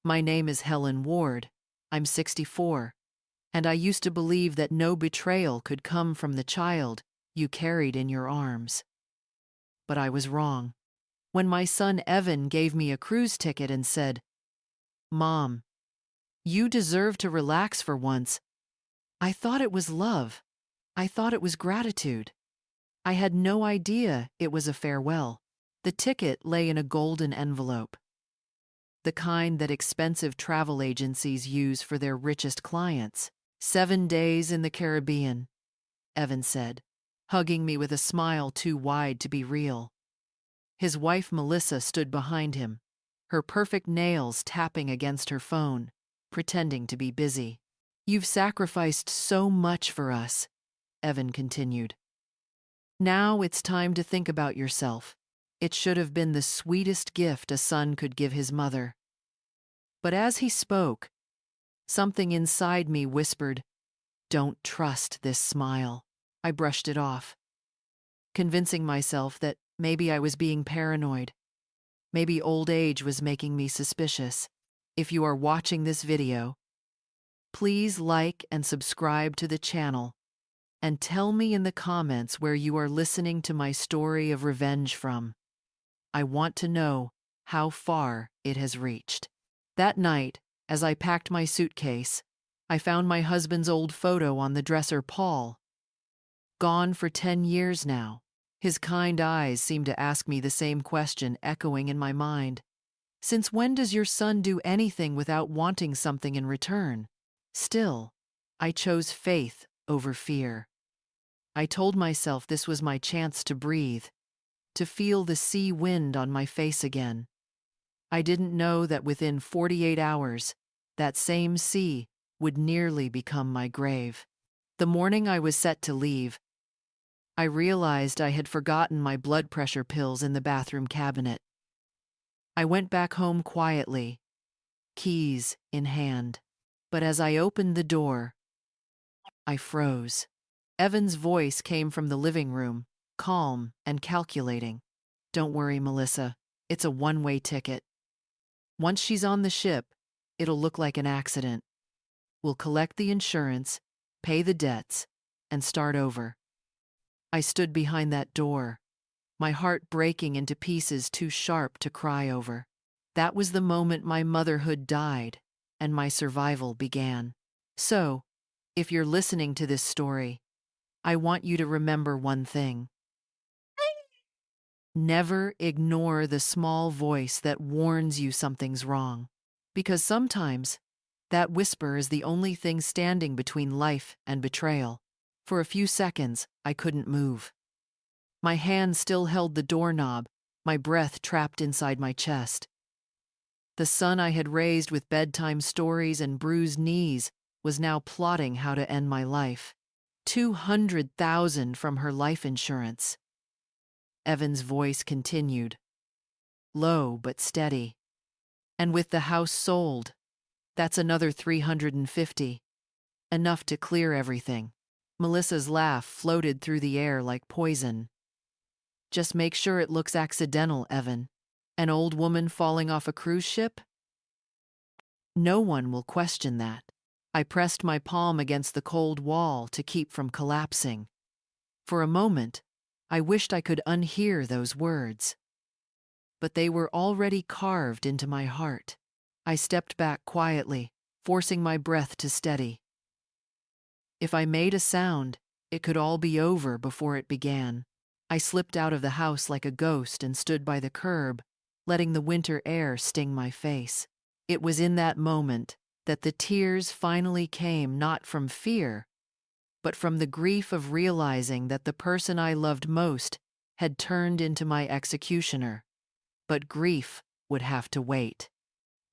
My name is Helen Ward. I'm 64, and I used to believe that no betrayal could come from the child you carried in your arms. But I was wrong. When my son Evan gave me a cruise ticket and said, "Mom, you deserve to relax for once," I thought it was love. I thought it was gratitude. I had no idea it was a farewell. The ticket lay in a golden envelope, the kind that expensive travel agencies use for their richest clients. 7 days in the Caribbean, Evan said, hugging me with a smile too wide to be real. His wife Melissa stood behind him, her perfect nails tapping against her phone, pretending to be busy. "You've sacrificed so much for us," Evan continued. "Now it's time to think about yourself. It should have been the sweetest gift a son could give his mother." But as he spoke, something inside me whispered, "Don't trust this smile." I brushed it off, convincing myself that maybe I was being paranoid. Maybe old age was making me suspicious. If you are watching this video, please like and subscribe to the channel, and tell me in the comments where you are listening to my story of revenge from. I want to know how far it has reached. That night, as I packed my suitcase, I found my husband's old photo on the dresser. Paul. Gone for 10 years now. His kind eyes seemed to ask me the same question echoing in my mind. Since when does your son do anything without wanting something in return? Still, I chose faith over fear. I told myself this was my chance to breathe, to feel the sea wind on my face again. I didn't know that within 48 hours, that same sea would nearly become my grave. The morning I was set to leave, I realized I had forgotten my blood pressure pills in the bathroom cabinet. I went back home quietly, keys in hand. But as I opened the door, I froze. Evan's voice came from the living room, calm and calculating. "Don't worry, Melissa. It's a one-way ticket. Once she's on the ship, it'll look like an accident. We'll collect the insurance, pay the debts, and start over." I stood behind that door, my heart breaking into pieces too sharp to cry over. That was the moment my motherhood died and my survival began. So, if you're listening to this story, I want you to remember one thing. Never ignore the small voice that warns you something's wrong, because sometimes that whisper is the only thing standing between life and betrayal. For a few seconds, I couldn't move. My hand still held the doorknob, my breath trapped inside my chest. The son I had raised with bedtime stories and bruised knees was now plotting how to end my life. 200,000 from her life insurance. Evan's voice continued, low but steady. "And with the house sold, that's another 350. Enough to clear everything." Melissa's laugh floated through the air like poison. "Just make sure it looks accidental, Evan. An old woman falling off a cruise ship? No one will question that." I pressed my palm against the cold wall to keep from collapsing. For a moment, I wished I could unhear those words. But they were already carved into my heart. I stepped back quietly, forcing my breath to steady. If I made a sound, it could all be over before it began. I slipped out of the house like a ghost and stood by the curb, letting the winter air sting my face. It was in that moment that the tears finally came, not from fear, but from the grief of realizing that the person I loved most had turned into my executioner. But grief would have to wait.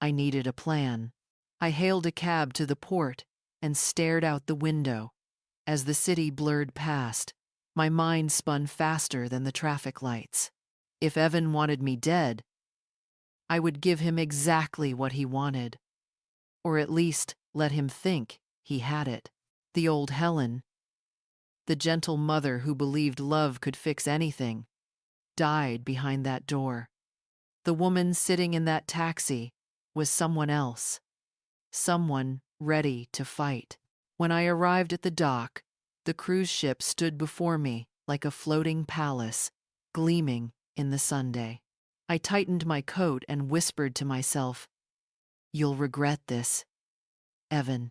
I needed a plan. I hailed a cab to the port and stared out the window. As the city blurred past, my mind spun faster than the traffic lights. If Evan wanted me dead, I would give him exactly what he wanted, or at least let him think he had it. The old Helen, the gentle mother who believed love could fix anything, died behind that door. The woman sitting in that taxi was someone else, someone ready to fight. When I arrived at the dock, the cruise ship stood before me like a floating palace, gleaming in the sunday. I tightened my coat and whispered to myself, "You'll regret this, Evan.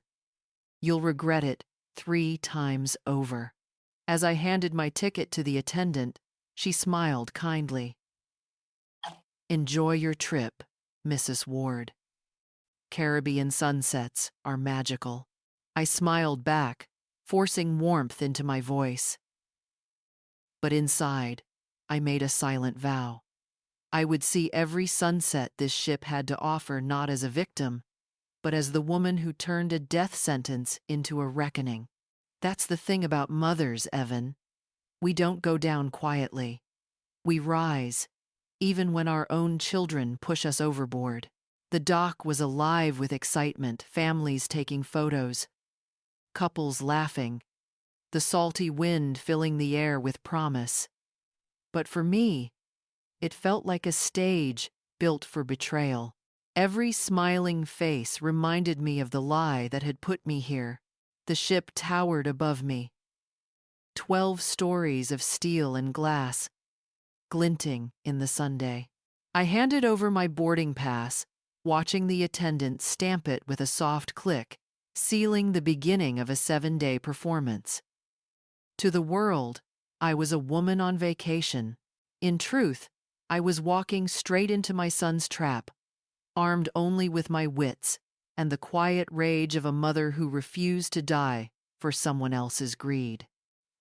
You'll regret it 3 times over." As I handed my ticket to the attendant, she smiled kindly. "Enjoy your trip, Mrs. Ward. Caribbean sunsets are magical." I smiled back, forcing warmth into my voice. But inside, I made a silent vow. I would see every sunset this ship had to offer not as a victim, but as the woman who turned a death sentence into a reckoning. That's the thing about mothers, Evan. We don't go down quietly. We rise, even when our own children push us overboard. The dock was alive with excitement, families taking photos, couples laughing, the salty wind filling the air with promise. But for me, it felt like a stage built for betrayal. Every smiling face reminded me of the lie that had put me here. The ship towered above me, 12 stories of steel and glass, glinting in the sunday. I handed over my boarding pass, watching the attendant stamp it with a soft click, sealing the beginning of a 7-day performance. To the world, I was a woman on vacation. In truth, I was walking straight into my son's trap, armed only with my wits and the quiet rage of a mother who refused to die for someone else's greed.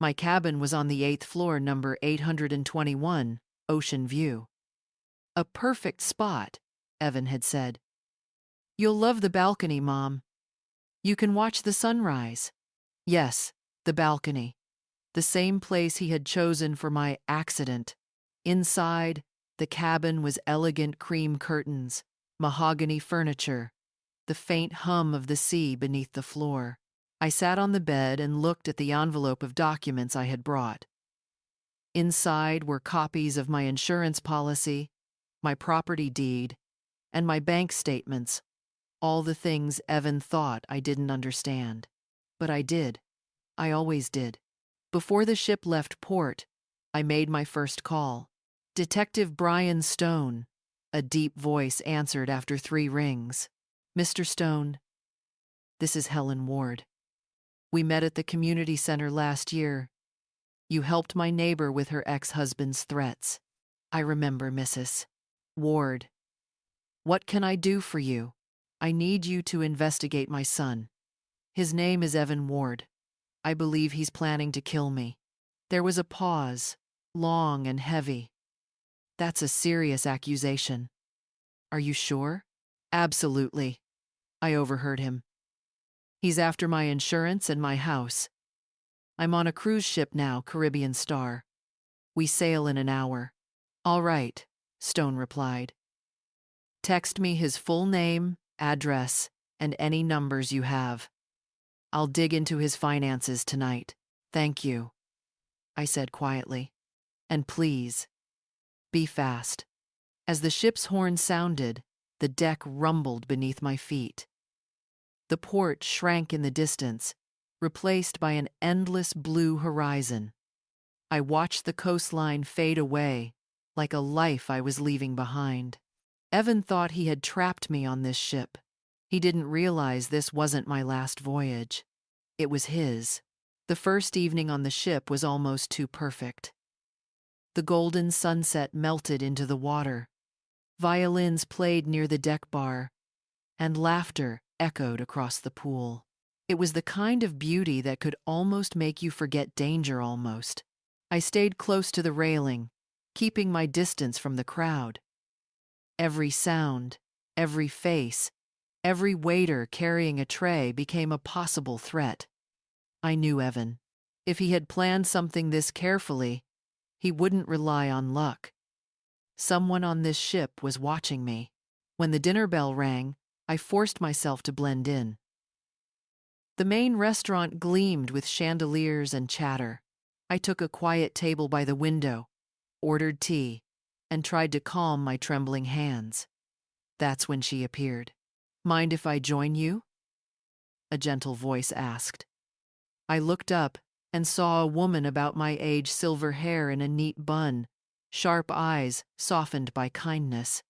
My cabin was on the 8th floor, number 821, Ocean View. "A perfect spot," Evan had said. "You'll love the balcony, Mom. You can watch the sunrise." Yes, the balcony. The same place he had chosen for my accident. Inside, the cabin was elegant cream curtains, mahogany furniture, the faint hum of the sea beneath the floor. I sat on the bed and looked at the envelope of documents I had brought. Inside were copies of my insurance policy, my property deed, and my bank statements, all the things Evan thought I didn't understand. But I did. I always did. Before the ship left port, I made my first call. "Detective Brian Stone," a deep voice answered after 3 rings. "Mr. Stone, this is Helen Ward. We met at the community center last year. You helped my neighbor with her ex-husband's threats." "I remember, Mrs. Ward. What can I do for you?" "I need you to investigate my son. His name is Evan Ward. I believe he's planning to kill me." There was a pause, long and heavy. "That's a serious accusation. Are you sure?" "Absolutely." I overheard him. "He's after my insurance and my house. I'm on a cruise ship now, Caribbean Star. We sail in an hour." "All right," Stone replied. "Text me his full name, address, and any numbers you have. I'll dig into his finances tonight." "Thank you," I said quietly. "And please, be fast." As the ship's horn sounded, the deck rumbled beneath my feet. The port shrank in the distance, replaced by an endless blue horizon. I watched the coastline fade away, like a life I was leaving behind. Evan thought he had trapped me on this ship. He didn't realize this wasn't my last voyage. It was his. The first evening on the ship was almost too perfect. The golden sunset melted into the water. Violins played near the deck bar, and laughter echoed across the pool. It was the kind of beauty that could almost make you forget danger almost. I stayed close to the railing, keeping my distance from the crowd. Every sound, every face, every waiter carrying a tray became a possible threat. I knew Evan. If he had planned something this carefully, he wouldn't rely on luck. Someone on this ship was watching me. When the dinner bell rang, I forced myself to blend in. The main restaurant gleamed with chandeliers and chatter. I took a quiet table by the window, ordered tea, and tried to calm my trembling hands. That's when she appeared. Mind if I join you? A gentle voice asked. I looked up and saw a woman about my age, silver hair in a neat bun, sharp eyes softened by kindness.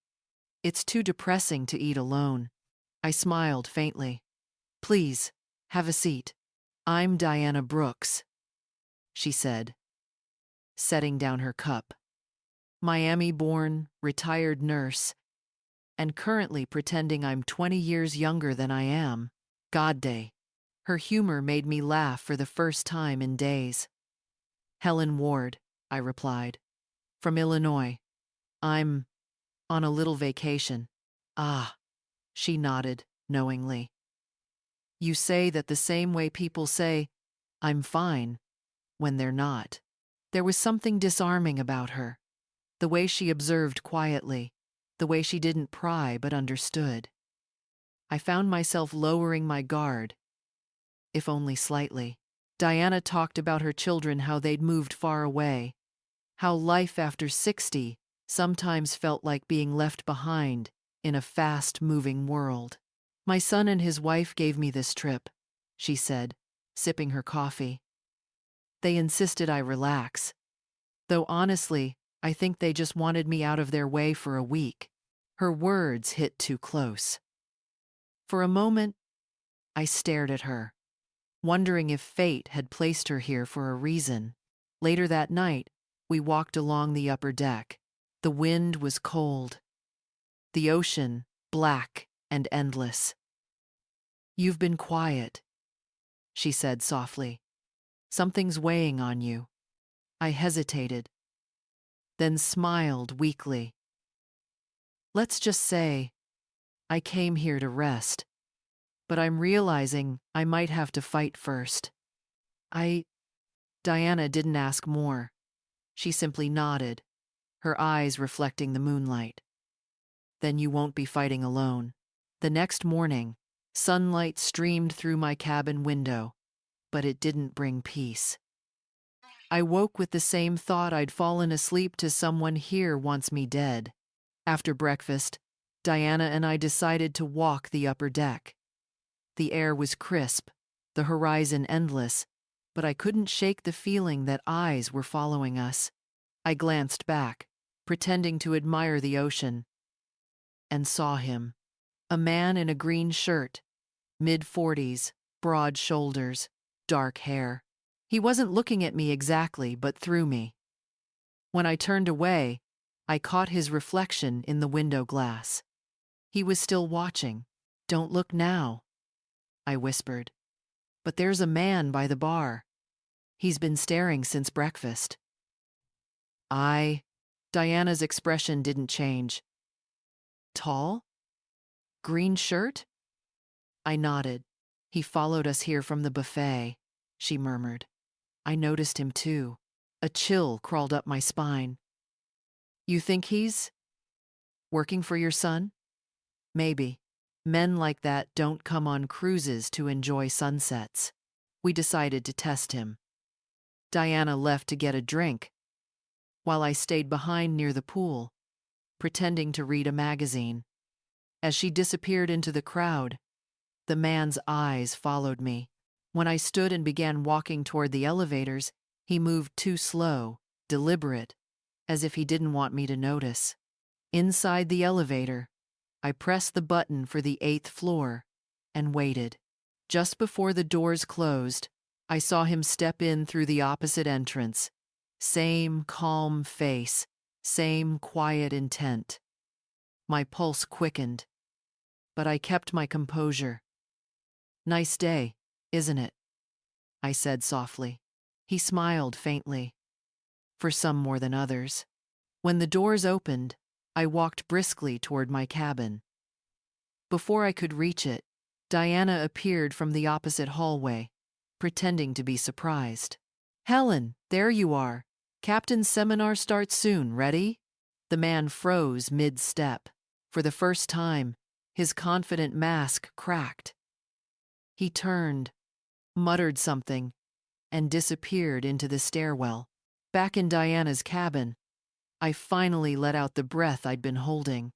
It's too depressing to eat alone. I smiled faintly. Please, have a seat. I'm Diana Brooks, she said, setting down her cup. Miami-born, retired nurse, and currently pretending I'm 20 years younger than I am. God day. Her humor made me laugh for the first time in days. Helen Ward, I replied. From Illinois. I'm on a little vacation. Ah, she nodded knowingly. You say that the same way people say, I'm fine, when they're not. There was something disarming about her. The way she observed quietly, the way she didn't pry but understood. I found myself lowering my guard, if only slightly. Diana talked about her children, how they'd moved far away, how life after 60 sometimes felt like being left behind in a fast-moving world. My son and his wife gave me this trip, she said, sipping her coffee. They insisted I relax, though honestly, I think they just wanted me out of their way for a week. Her words hit too close. For a moment, I stared at her, wondering if fate had placed her here for a reason. Later that night, we walked along the upper deck. The wind was cold, the ocean black and endless. You've been quiet, she said softly. Something's weighing on you. I hesitated, then smiled weakly. Let's just say, I came here to rest, but I'm realizing I might have to fight first. Diana didn't ask more. She simply nodded, her eyes reflecting the moonlight. Then you won't be fighting alone. The next morning, sunlight streamed through my cabin window, but it didn't bring peace. I woke with the same thought I'd fallen asleep to. Someone here wants me dead. After breakfast, Diana and I decided to walk the upper deck. The air was crisp, the horizon endless, but I couldn't shake the feeling that eyes were following us. I glanced back, pretending to admire the ocean, and saw him. A man in a green shirt, mid-40s, broad shoulders, dark hair. He wasn't looking at me exactly, but through me. When I turned away, I caught his reflection in the window glass. He was still watching. Don't look now, I whispered. But there's a man by the bar. He's been staring since breakfast. Diana's expression didn't change. Tall? Green shirt? I nodded. He followed us here from the buffet, she murmured. I noticed him too. A chill crawled up my spine. You think he's working for your son? Maybe. Men like that don't come on cruises to enjoy sunsets. We decided to test him. Diana left to get a drink, while I stayed behind near the pool, pretending to read a magazine. As she disappeared into the crowd, the man's eyes followed me. When I stood and began walking toward the elevators, he moved too slow, deliberate, as if he didn't want me to notice. Inside the elevator, I pressed the button for the 8th floor and waited. Just before the doors closed, I saw him step in through the opposite entrance. Same calm face, same quiet intent. My pulse quickened, but I kept my composure. Nice day, isn't it? I said softly. He smiled faintly. For some more than others. When the doors opened, I walked briskly toward my cabin. Before I could reach it, Diana appeared from the opposite hallway, pretending to be surprised. Helen, there you are. Captain's seminar starts soon. Ready? The man froze mid-step. For the first time, his confident mask cracked. He turned, muttered something, and disappeared into the stairwell. Back in Diana's cabin, I finally let out the breath I'd been holding.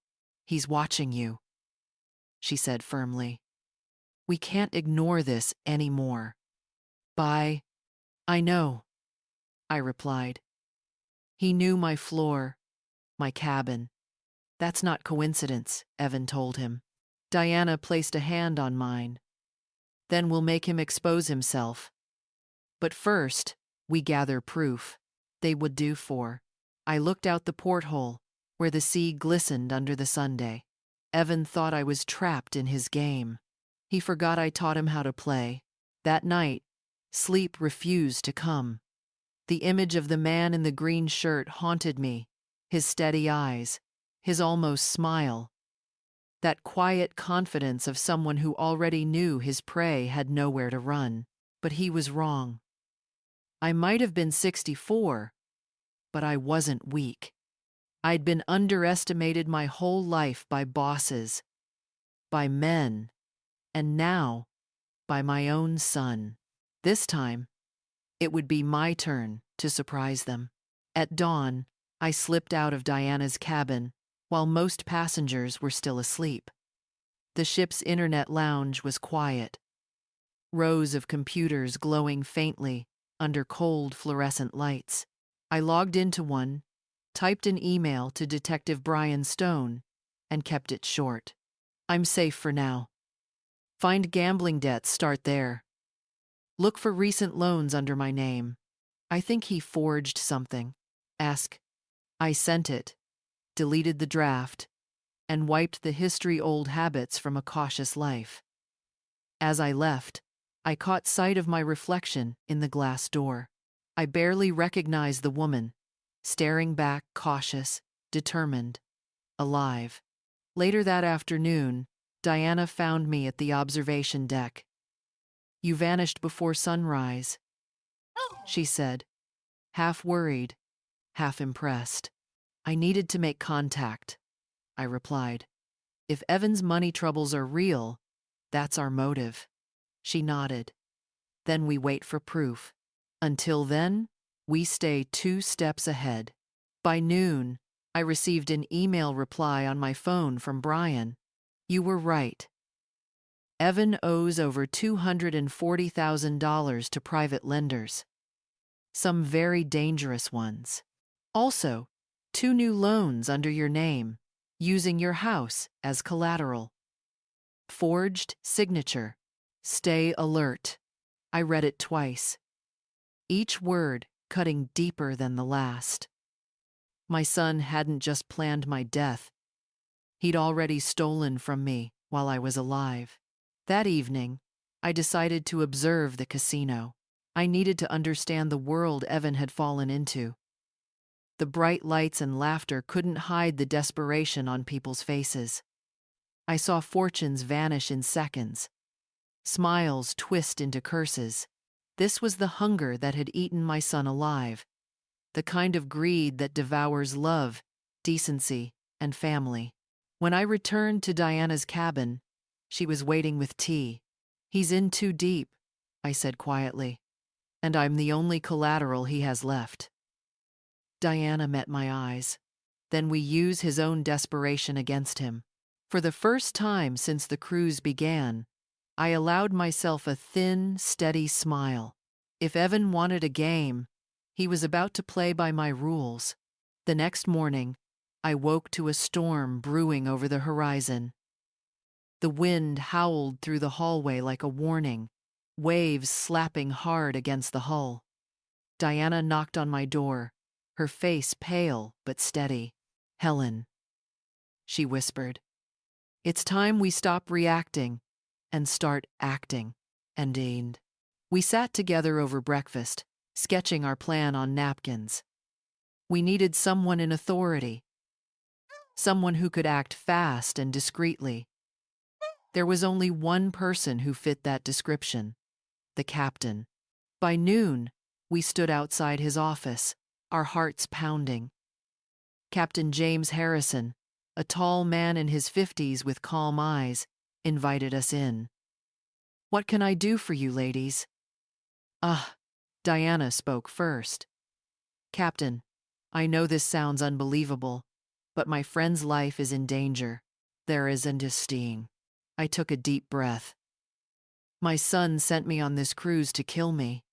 He's watching you. she said firmly. We can't ignore this anymore. Bye. I know, I replied. He knew my floor, my cabin. That's not coincidence, Evan told him. Diana placed a hand on mine. Then we'll make him expose himself. But first, we gather proof. They would do for. I looked out the porthole, where the sea glistened under the Sunday. Evan thought I was trapped in his game. He forgot I taught him how to play. That night, sleep refused to come. The image of the man in the green shirt haunted me, his steady eyes, his almost smile. That quiet confidence of someone who already knew his prey had nowhere to run. But he was wrong. I might have been 64, but I wasn't weak. I'd been underestimated my whole life by bosses, by men, and now by my own son. This time, it would be my turn to surprise them. At dawn, I slipped out of Diana's cabin while most passengers were still asleep. The ship's internet lounge was quiet, rows of computers glowing faintly under cold fluorescent lights. I logged into one, typed an email to Detective Brian Stone, and kept it short. I'm safe for now. Find gambling debts, start there. Look for recent loans under my name. I think he forged something. Ask. I sent it, deleted the draft, and wiped the history-old habits from a cautious life. As I left, I caught sight of my reflection in the glass door. I barely recognized the woman, staring back, cautious, determined, alive. Later that afternoon, Diana found me at the observation deck. You vanished before sunrise, she said, half worried, half impressed. I needed to make contact, I replied. If Evan's money troubles are real, that's our motive. She nodded. Then we wait for proof. Until then, we stay 2 steps ahead. By noon, I received an email reply on my phone from Brian. You were right. Evan owes over $240,000 to private lenders. Some very dangerous ones. Also, 2 new loans under your name, using your house as collateral. Forged signature. Stay alert. I read it twice, each word cutting deeper than the last. My son hadn't just planned my death. He'd already stolen from me while I was alive. That evening, I decided to observe the casino. I needed to understand the world Evan had fallen into. The bright lights and laughter couldn't hide the desperation on people's faces. I saw fortunes vanish in seconds, smiles twist into curses. This was the hunger that had eaten my son alive, the kind of greed that devours love, decency, and family. When I returned to Diana's cabin, she was waiting with tea. He's in too deep, I said quietly, and I'm the only collateral he has left. Diana met my eyes. Then we use his own desperation against him. For the first time since the cruise began, I allowed myself a thin, steady smile. If Evan wanted a game, he was about to play by my rules. The next morning, I woke to a storm brewing over the horizon. The wind howled through the hallway like a warning, waves slapping hard against the hull. Diana knocked on my door, her face pale but steady. Helen, she whispered. It's time we stop reacting and start acting. And we sat together over breakfast, sketching our plan on napkins. We needed someone in authority, someone who could act fast and discreetly. There was only one person who fit that description, the captain. By noon, we stood outside his office, our hearts pounding. Captain James Harrison, a tall man in his 50s with calm eyes, invited us in. What can I do for you, ladies? Diana spoke first. Captain, I know this sounds unbelievable, but my friend's life is in danger. There is a sting. I took a deep breath. My son sent me on this cruise to kill me.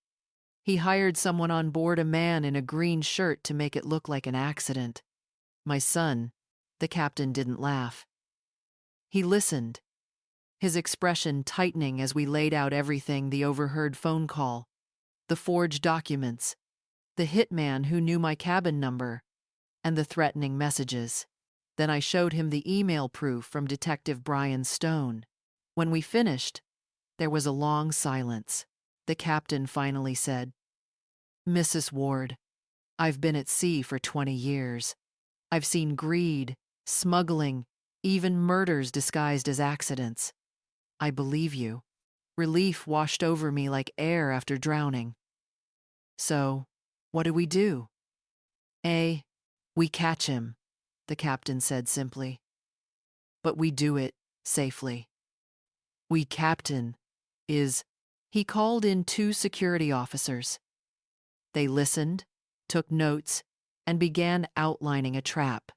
He hired someone on board, a man in a green shirt, to make it look like an accident. My son, the captain, didn't laugh. He listened, his expression tightening as we laid out everything: the overheard phone call, the forged documents, the hitman who knew my cabin number, and the threatening messages. Then I showed him the email proof from Detective Brian Stone. When we finished, there was a long silence. The captain finally said, "Mrs. Ward, I've been at sea for 20 years. I've seen greed, smuggling, even murders disguised as accidents. I believe you." Relief washed over me like air after drowning. "So, what do we do?" "We catch him," the captain said simply. "But we do it safely. We captain is..." He called in 2 security officers. They listened, took notes, and began outlining a trap.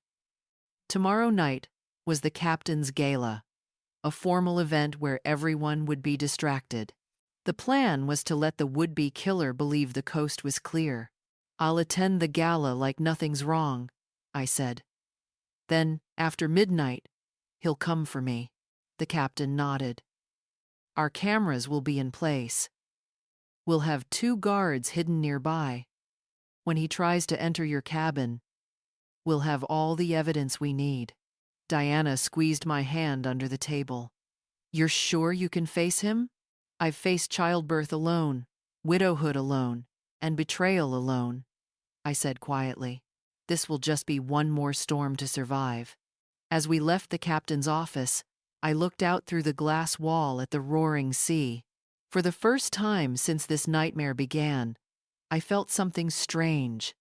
Tomorrow night was the captain's gala, a formal event where everyone would be distracted. The plan was to let the would-be killer believe the coast was clear. "I'll attend the gala like nothing's wrong," I said. "Then, after midnight, he'll come for me." The captain nodded. "Our cameras will be in place. We'll have 2 guards hidden nearby. When he tries to enter your cabin, we'll have all the evidence we need." Diana squeezed my hand under the table. "You're sure you can face him?" "I've faced childbirth alone, widowhood alone, and betrayal alone," I said quietly. "This will just be one more storm to survive." As we left the captain's office, I looked out through the glass wall at the roaring sea. For the first time since this nightmare began, I felt something strange.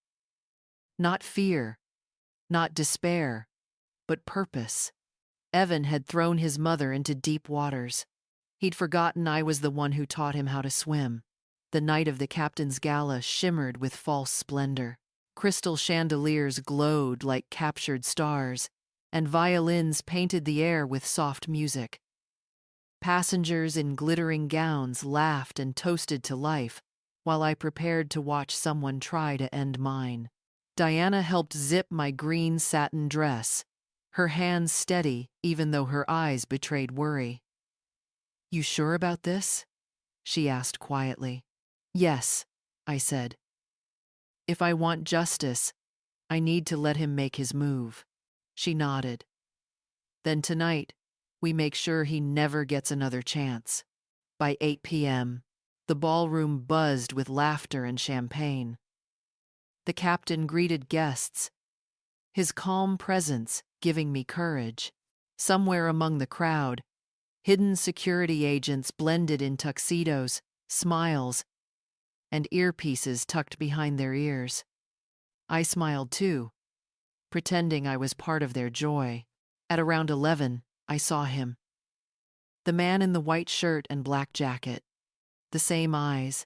Not fear, not despair, but purpose. Evan had thrown his mother into deep waters. He'd forgotten I was the one who taught him how to swim. The night of the captain's gala shimmered with false splendor. Crystal chandeliers glowed like captured stars, and violins painted the air with soft music. Passengers in glittering gowns laughed and toasted to life, while I prepared to watch someone try to end mine. Diana helped zip my green satin dress, her hands steady even though her eyes betrayed worry. "You sure about this?" she asked quietly. "Yes," I said. "If I want justice, I need to let him make his move." She nodded. "Then tonight, we make sure he never gets another chance." By 8 p.m., the ballroom buzzed with laughter and champagne. The captain greeted guests, his calm presence giving me courage. Somewhere among the crowd, hidden security agents blended in tuxedos, smiles, and earpieces tucked behind their ears. I smiled too, pretending I was part of their joy. At around 11, I saw him. The man in the white shirt and black jacket. The same eyes,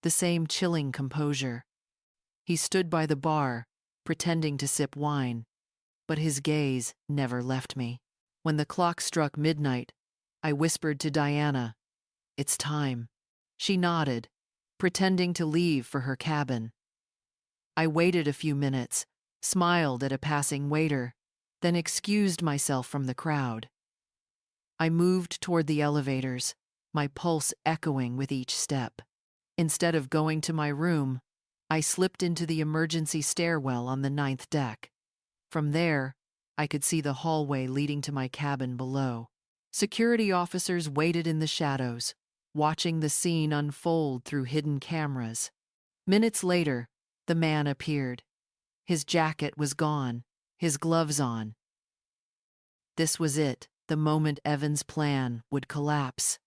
the same chilling composure. He stood by the bar, pretending to sip wine, but his gaze never left me. When the clock struck midnight, I whispered to Diana, "It's time." She nodded, pretending to leave for her cabin. I waited a few minutes, smiled at a passing waiter, then excused myself from the crowd. I moved toward the elevators, my pulse echoing with each step. Instead of going to my room, I slipped into the emergency stairwell on the 9th deck. From there, I could see the hallway leading to my cabin below. Security officers waited in the shadows, watching the scene unfold through hidden cameras. Minutes later, the man appeared. His jacket was gone, his gloves on. This was it, the moment Evan's plan would collapse.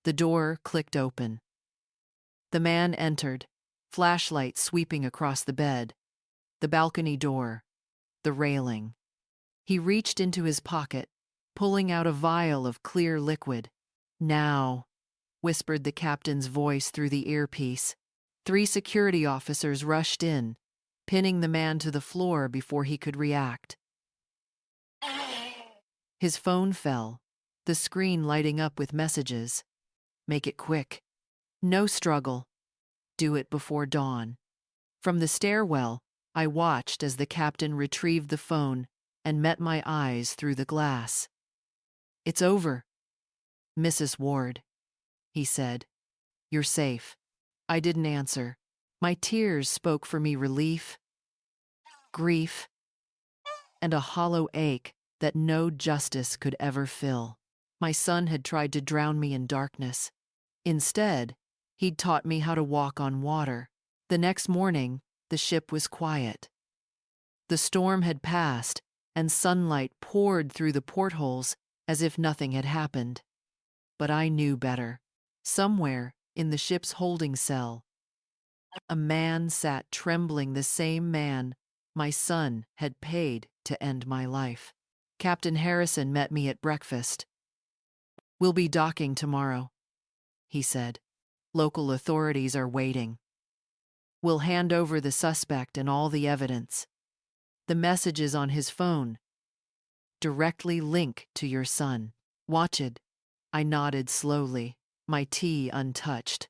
The door clicked open. The man entered, flashlight sweeping across the bed, the balcony door, the railing. He reached into his pocket, pulling out a vial of clear liquid. "Now," whispered the captain's voice through the earpiece. 3 security officers rushed in, pinning the man to the floor before he could react. His phone fell, the screen lighting up with messages. Make it quick. No struggle. Do it before dawn. From the stairwell, I watched as the captain retrieved the phone and met my eyes through the glass. It's over, Mrs. Ward, he said. You're safe. I didn't answer. My tears spoke for me relief, grief, and a hollow ache that no justice could ever fill. My son had tried to drown me in darkness. Instead, he'd taught me how to walk on water. The next morning, the ship was quiet. The storm had passed, and sunlight poured through the portholes as if nothing had happened. But I knew better. Somewhere in the ship's holding cell, a man sat trembling, the same man my son had paid to end my life. Captain Harrison met me at breakfast. We'll be docking tomorrow, he said. Local authorities are waiting. We'll hand over the suspect and all the evidence. The messages on his phone directly link to your son. Watch it. I nodded slowly, my tea untouched.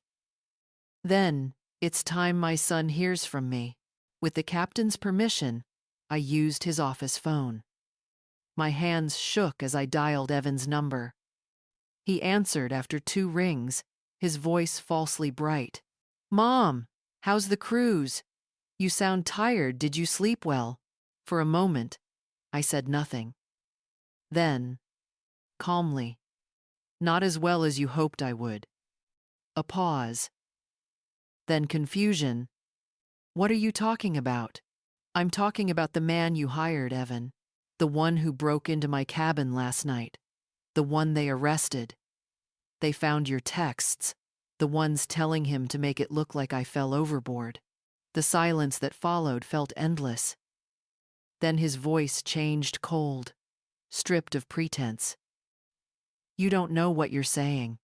Then, it's time my son hears from me. With the captain's permission, I used his office phone. My hands shook as I dialed Evan's number. He answered after 2 rings, his voice falsely bright. Mom, how's the cruise? You sound tired. Did you sleep well? For a moment, I said nothing. Then, calmly, not as well as you hoped I would. A pause. Then confusion. What are you talking about? I'm talking about the man you hired, Evan. The one who broke into my cabin last night. The one they arrested. They found your texts, the ones telling him to make it look like I fell overboard. The silence that followed felt endless. Then his voice changed cold, stripped of pretense. You don't know what you're saying.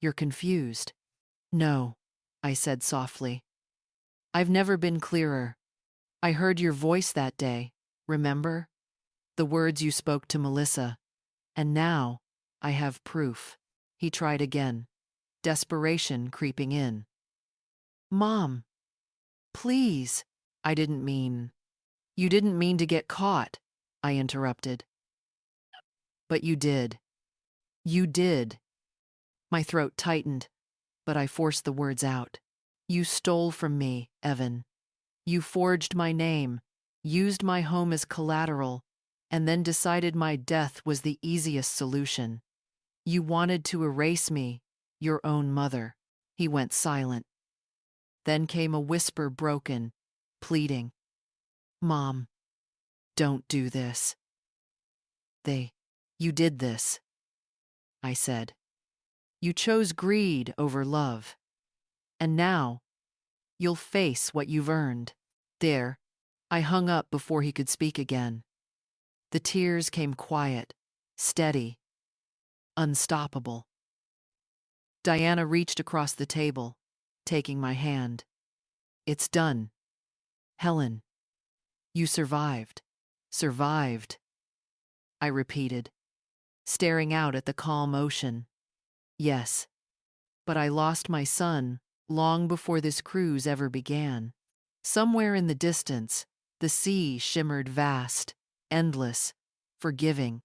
You're confused. No, I said softly. I've never been clearer. I heard your voice that day, remember? The words you spoke to Melissa. And now, I have proof. He tried again, desperation creeping in. Mom, please. I didn't mean. You didn't mean to get caught, I interrupted. But you did. You did. My throat tightened, but I forced the words out. You stole from me, Evan. You forged my name, used my home as collateral, and then decided my death was the easiest solution. You wanted to erase me, your own mother. He went silent. Then came a whisper, broken, pleading. Mom, don't do this. You did this, I said. You chose greed over love. And now, you'll face what you've earned. There, I hung up before he could speak again. The tears came quiet, steady, unstoppable. Diana reached across the table, taking my hand. It's done. Helen, you survived. Survived, I repeated, staring out at the calm ocean. Yes, but I lost my son long before this cruise ever began. Somewhere in the distance, the sea shimmered vast, endless, forgiving.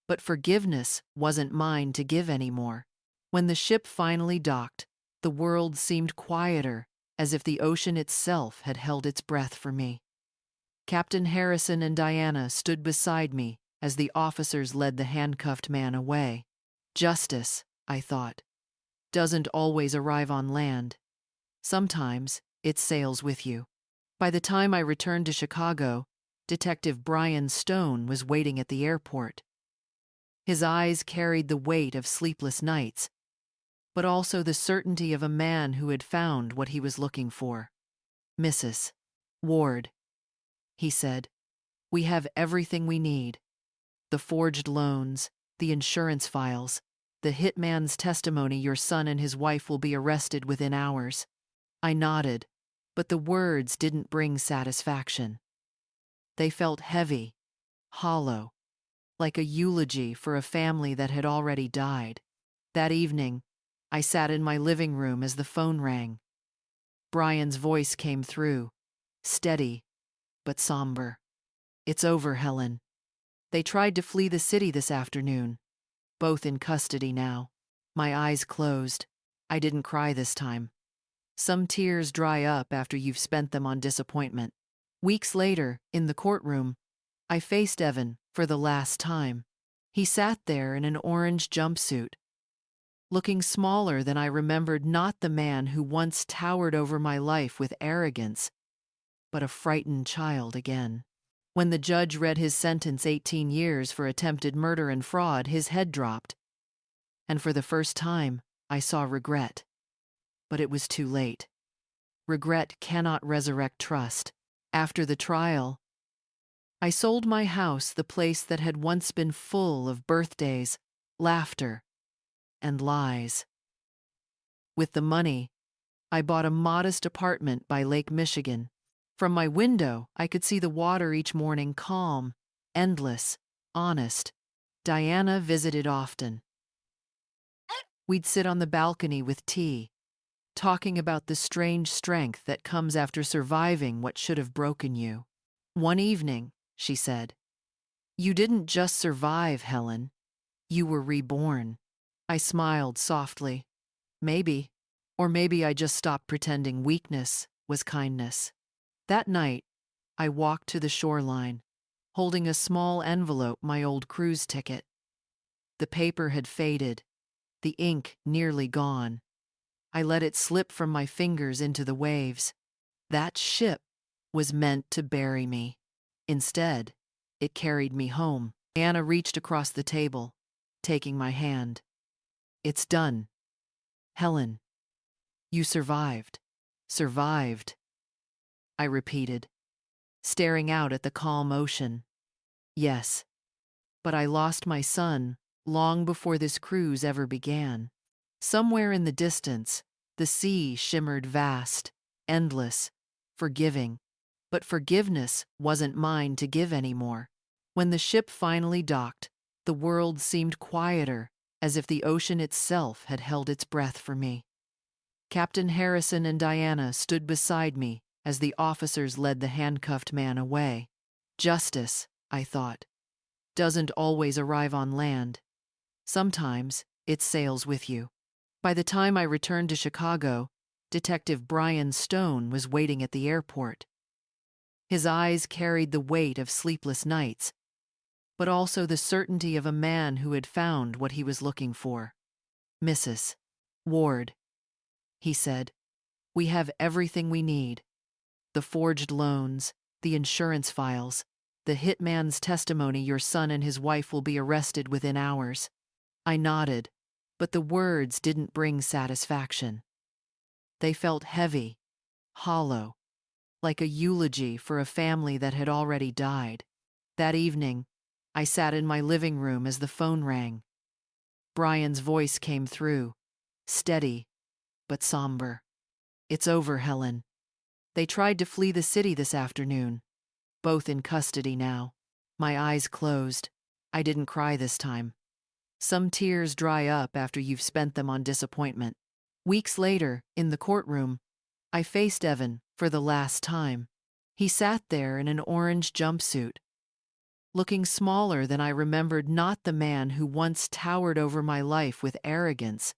But forgiveness wasn't mine to give anymore. When the ship finally docked, the world seemed quieter, as if the ocean itself had held its breath for me. Captain Harrison and Diana stood beside me as the officers led the handcuffed man away. Justice, I thought, doesn't always arrive on land. Sometimes it sails with you. By the time I returned to Chicago, Detective Brian Stone was waiting at the airport. His eyes carried the weight of sleepless nights, but also the certainty of a man who had found what he was looking for. Mrs. Ward, he said, we have everything we need. The forged loans, the insurance files, the hitman's testimony your son and his wife will be arrested within hours. I nodded, but the words didn't bring satisfaction. They felt heavy, hollow. like a eulogy for a family that had already died. That evening, I sat in my living room as the phone rang. Brian's voice came through, steady but somber. "It's over, Helen. They tried to flee the city this afternoon, both in custody now." My eyes closed. I didn't cry this time. Some tears dry up after you've spent them on disappointment. Weeks later, in the courtroom, I faced Evan for the last time. He sat there in an orange jumpsuit, looking smaller than I remembered, not the man who once towered over my life with arrogance, but a frightened child again. When the judge read his sentence, 18 years for attempted murder and fraud, his head dropped. And for the first time, I saw regret. But it was too late. Regret cannot resurrect trust. After the trial, I sold my house, the place that had once been full of birthdays, laughter, and lies. With the money, I bought a modest apartment by Lake Michigan. From my window, I could see the water each morning, calm, endless, honest. Diana visited often. We'd sit on the balcony with tea, talking about the strange strength that comes after surviving what should have broken you. One evening, she said, "You didn't just survive, Helen. You were reborn." I smiled softly. Maybe, or maybe I just stopped pretending weakness was kindness. That night, I walked to the shoreline, holding a small envelope, my old cruise ticket. The paper had faded, the ink nearly gone. I let it slip from my fingers into the waves. That ship was meant to bury me. Instead, it carried me home. Anna reached across the table, taking my hand. "It's done. Helen, you survived." "Survived," I repeated, staring out at the calm ocean. "Yes, but I lost my son long before this cruise ever began." Somewhere in the distance, the sea shimmered vast, endless, forgiving. But forgiveness wasn't mine to give anymore. When the ship finally docked, the world seemed quieter, as if the ocean itself had held its breath for me. Captain Harrison and Diana stood beside me as the officers led the handcuffed man away. Justice, I thought, doesn't always arrive on land. Sometimes it sails with you. By the time I returned to Chicago, Detective Brian Stone was waiting at the airport. His eyes carried the weight of sleepless nights, but also the certainty of a man who had found what he was looking for. "Mrs. Ward," he said, "we have everything we need. The forged loans, the insurance files, the hitman's testimony. Your son and his wife will be arrested within hours." I nodded, but the words didn't bring satisfaction. They felt heavy, hollow, like a eulogy for a family that had already died. That evening, I sat in my living room as the phone rang. Brian's voice came through, steady but somber. "It's over, Helen. They tried to flee the city this afternoon, both in custody now." My eyes closed. I didn't cry this time. Some tears dry up after you've spent them on disappointment. Weeks later, in the courtroom, I faced Evan for the last time. He sat there in an orange jumpsuit, looking smaller than I remembered, not the man who once towered over my life with arrogance,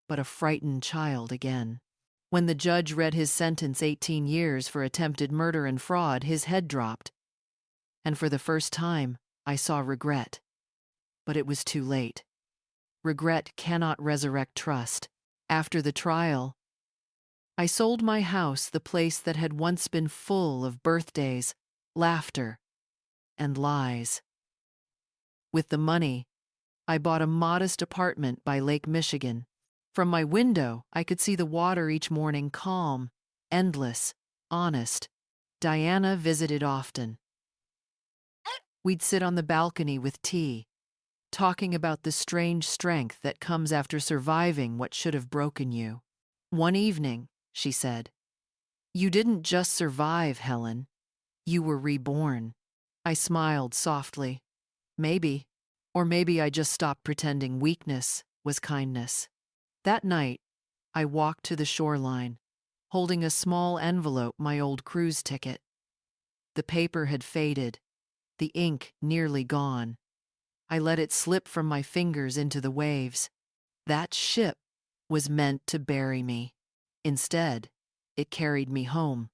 but a frightened child again. When the judge read his sentence, 18 years for attempted murder and fraud, his head dropped. And for the first time, I saw regret. But it was too late. Regret cannot resurrect trust. After the trial, I sold my house, the place that had once been full of birthdays, laughter, and lies. With the money, I bought a modest apartment by Lake Michigan. From my window, I could see the water each morning, calm, endless, honest. Diana visited often. We'd sit on the balcony with tea, talking about the strange strength that comes after surviving what should have broken you. One evening, she said, "You didn't just survive, Helen. You were reborn." I smiled softly. Maybe. Or maybe I just stopped pretending weakness was kindness. That night, I walked to the shoreline, holding a small envelope, my old cruise ticket. The paper had faded, the ink nearly gone. I let it slip from my fingers into the waves. That ship was meant to bury me. Instead, it carried me home.